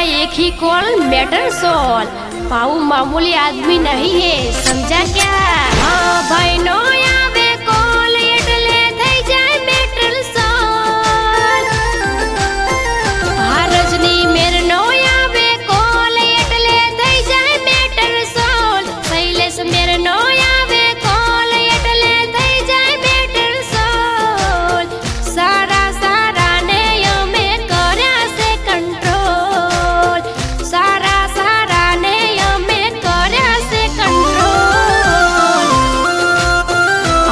एक ही call matter soul. पाऊ मामूली आदमी नहीं है, समझा क्या? हाँ भाई नो आवे कॉल એટલે થઈ જાય મેટર સોલ। હા રજની મેર નો આવે કોલ એટલે થઈ જાય મેટર સોલ। શૈલેષ મેર નો આવે કોલ એટલે થઈ જાય મેટર સોલ। સારા સારા ને અમે કર્યા છે કંટ્રોલ। સારા સારા ને અમે કર્યા છે કંટ્રોલ।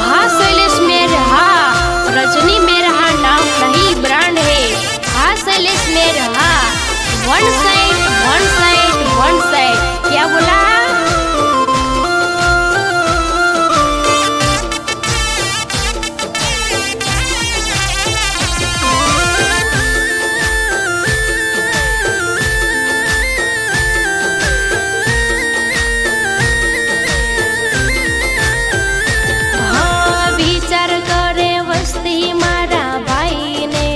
हाँ शैलेश मेर हाँ रजनी मेरा हाँ नाम नहीं ब्रांड है। हाँ शैलेश मेर हाँ one side one side one side क्या बोला? हाँ विचार करे वस्ती मारा भाई ने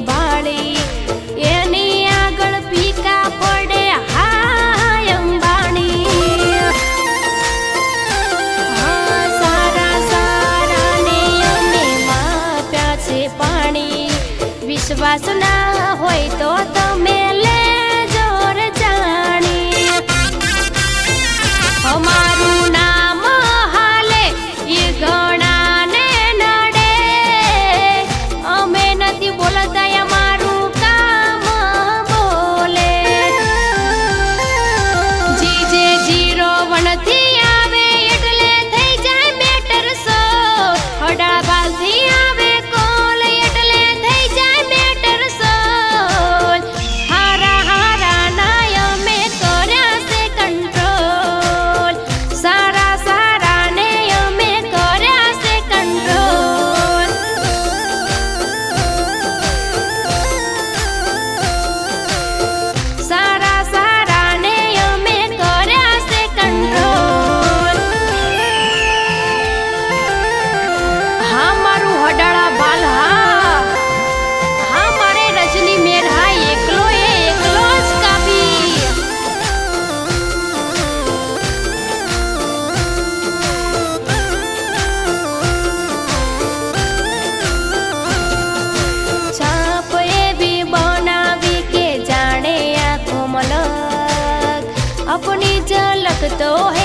भाड़ी एनी आगळ फीका पड़े हाय अंबाणी। हाँ सारा सारा ने अमे माप्या छे पाणी। विश्वास ना होय तो तमे लेजो रे जाणी। અમારું નામ હાલે એ ઘણાને નડે। અમે નથી બોલતા અમારું કામ બોલે। જીજે 01 થી આવે એટલે થઈ જાય મેટર સોલ। અડાળા બાલથી આવે કોલ એટલે થઈ જાય મેટર સોલ। હારા હારા ના અમે કર્યા છે કંટ્રોલ। સારા સારા ને અમે કર્યા છે કંટ્રોલ। સારા સારા ને અમે કર્યા છે કંટ્રોલ। હા મારું હડાળા બાલ હા હા મારે રજની મેર હા એકલો જ કાફી। छाप एवी बनावी के जाने आँखों मलक। अपनी झलक तो है